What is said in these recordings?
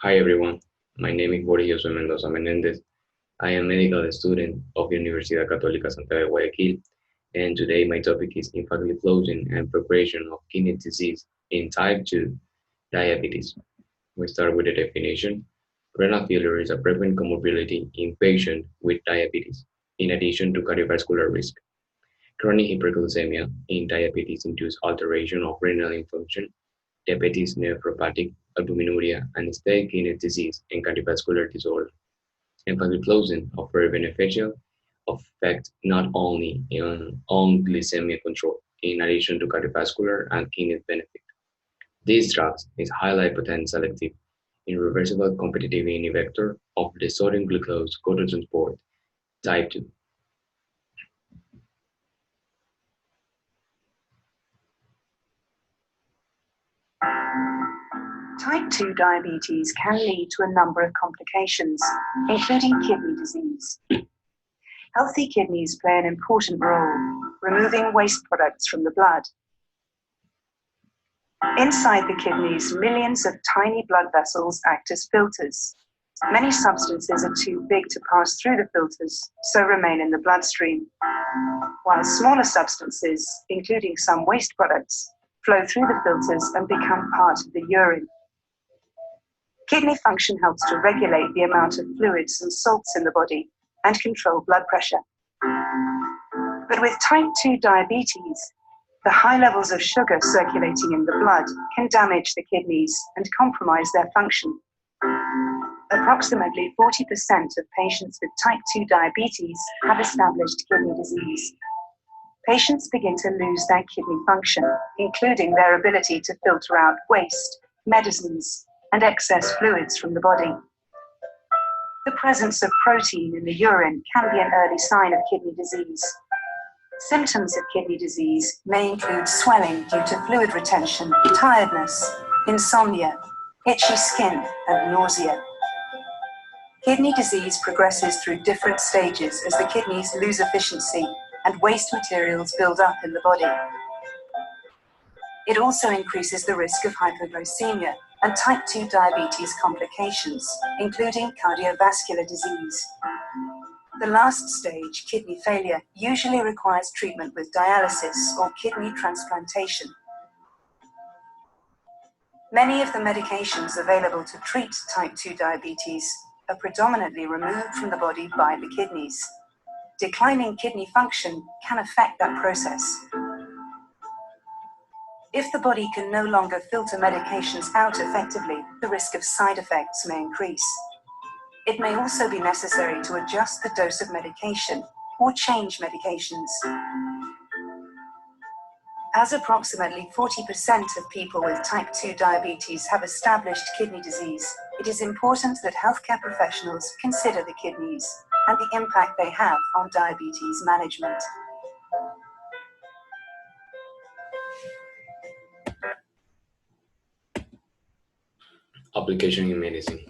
Hi everyone, my name is Borges Mendoza Menendez. I am a medical student of the Universidad Católica Santa de Guayaquil, and today my topic is Empagliflozin and progression of kidney disease in type 2 diabetes. We start with the definition. Renal failure is a prevalent comorbidity in patients with diabetes, in addition to cardiovascular risk. Chronic hyperglycemia in diabetes induces alteration of renal function, diabetes nephropathic, albuminuria, and stage kidney disease and cardiovascular disorder. Empagliflozin offers beneficial effect not only on glycemic control, in addition to cardiovascular and kidney benefit. This drug is highly potent selective, irreversible competitive inhibitor of the sodium glucose cotransport type 2. Type 2 diabetes can lead to a number of complications, including kidney disease. Healthy kidneys play an important role, removing waste products from the blood. Inside the kidneys, millions of tiny blood vessels act as filters. Many substances are too big to pass through the filters, so remain in the bloodstream, while smaller substances, including some waste products, flow through the filters and become part of the urine. Kidney function helps to regulate the amount of fluids and salts in the body and control blood pressure. But with type 2 diabetes, the high levels of sugar circulating in the blood can damage the kidneys and compromise their function. Approximately 40% of patients with type 2 diabetes have established kidney disease. Patients begin to lose their kidney function, including their ability to filter out waste, medicines, and excess fluids from the body. The presence of protein in the urine can be an early sign of kidney disease. Symptoms of kidney disease may include swelling due to fluid retention, tiredness, insomnia, itchy skin, and nausea. Kidney disease progresses through different stages as the kidneys lose efficiency and waste materials build up in the body. It also increases the risk of hypoglycemia and type 2 diabetes complications, including cardiovascular disease. The last stage, kidney failure, usually requires treatment with dialysis or kidney transplantation. Many of the medications available to treat type 2 diabetes are predominantly removed from the body by the kidneys. Declining kidney function can affect that process. If the body can no longer filter medications out effectively, the risk of side effects may increase. It may also be necessary to adjust the dose of medication or change medications. As approximately 40% of people with type 2 diabetes have established kidney disease, it is important that healthcare professionals consider the kidneys and the impact they have on diabetes management. Application in medicine.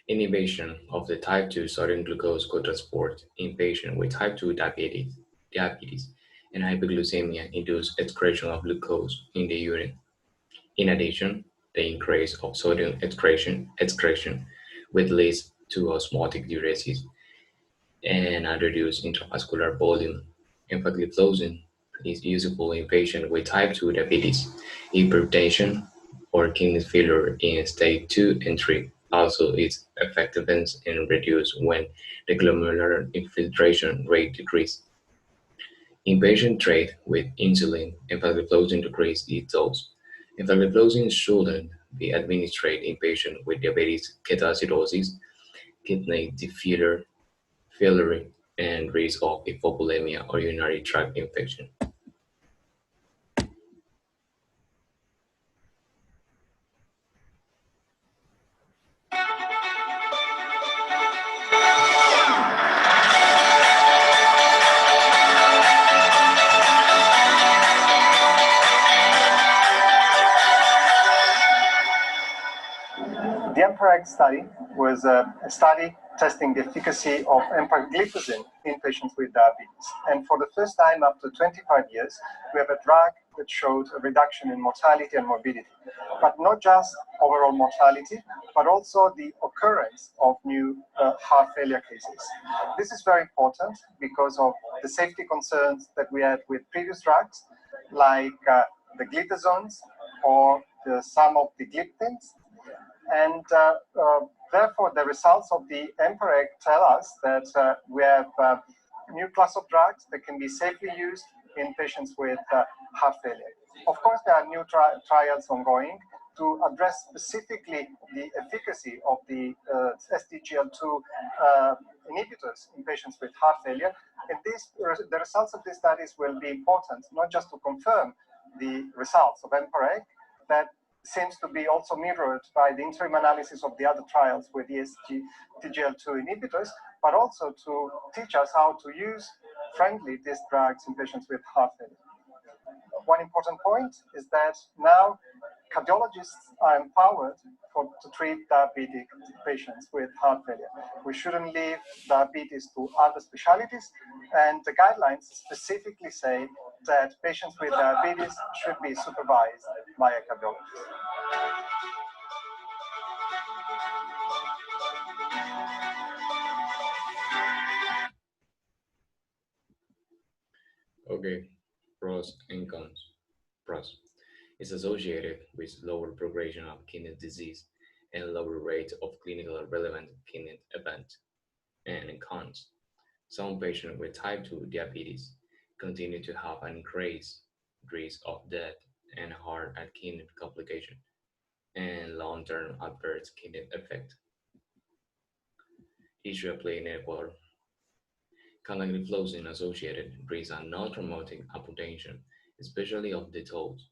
Inhibition of the type 2 sodium glucose cotransport in patients with type 2 diabetes and hyperglycemia induce excretion of glucose in the urine. In addition, the increase of sodium excretion which leads to osmotic diuresis and a reduced intravascular volume. Empagliflozin is useful in patients with type 2 diabetes, hypertension, or kidney failure in stage 2 and 3. Also, its effectiveness is reduced when the glomerular infiltration rate decreases. In patients treated with insulin, empagliflozin decreases its dose. Empagliflozin shouldn't be administered in patients with diabetes ketoacidosis, kidney failure, and risk of hypovolemia or urinary tract infection. The Empagliflozin study was a study testing the efficacy of empagliflozin in patients with diabetes. And for the first time after 25 years, we have a drug which showed a reduction in mortality and morbidity. But not just overall mortality, but also the occurrence of new heart failure cases. This is very important because of the safety concerns that we had with previous drugs, like the glitazones or some of the gliptins. And therefore, the results of the EMPA-REG tell us that we have a new class of drugs that can be safely used in patients with heart failure. Of course, there are new trials ongoing to address specifically the efficacy of the SGLT2 inhibitors in patients with heart failure. And the results of these studies will be important, not just to confirm the results of EMPA-REG, that seems to be also mirrored by the interim analysis of the other trials with the SGLT2 inhibitors, but also to teach us how to use friendly these drugs in patients with heart failure. One important point is that now cardiologists are empowered to treat diabetic patients with heart failure. We shouldn't leave diabetes to other specialties, and the guidelines specifically say that patients with diabetes should be supervised by a cardiologist. Okay, pros and cons. Pros. It's associated with lower progression of kidney disease and lower rate of clinically relevant kidney events. And cons. Some patients with type 2 diabetes continue to have an increased risk of death and heart and kidney complication and long-term adverse kidney effect. Issue play in Ecuador. Empagliflozin associated risk and non-traumatic amputation, especially of the toes,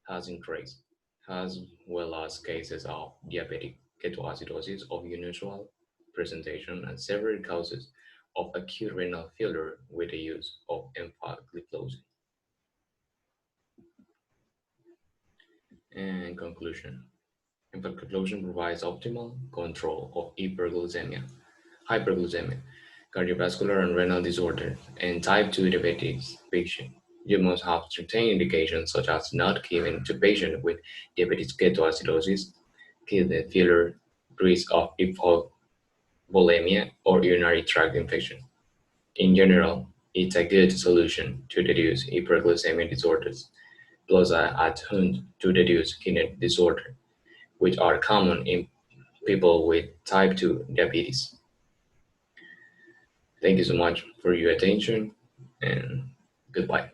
has increased, as well as cases of diabetic ketoacidosis of unusual presentation and several causes of acute renal failure with the use of empagliflozin. And conclusion. Empagliflozin provides optimal control of hyperglycemia, cardiovascular and renal disorder, and type 2 diabetes patient. You must have certain indications such as not giving to patients with diabetic ketoacidosis, kidney failure, risk of hypovolemia, or urinary tract infection. In general, it's a good solution to reduce hyperglycemic disorders, plus attuned to reduce kidney disorder, which are common in people with type 2 diabetes. Thank you so much for your attention and goodbye.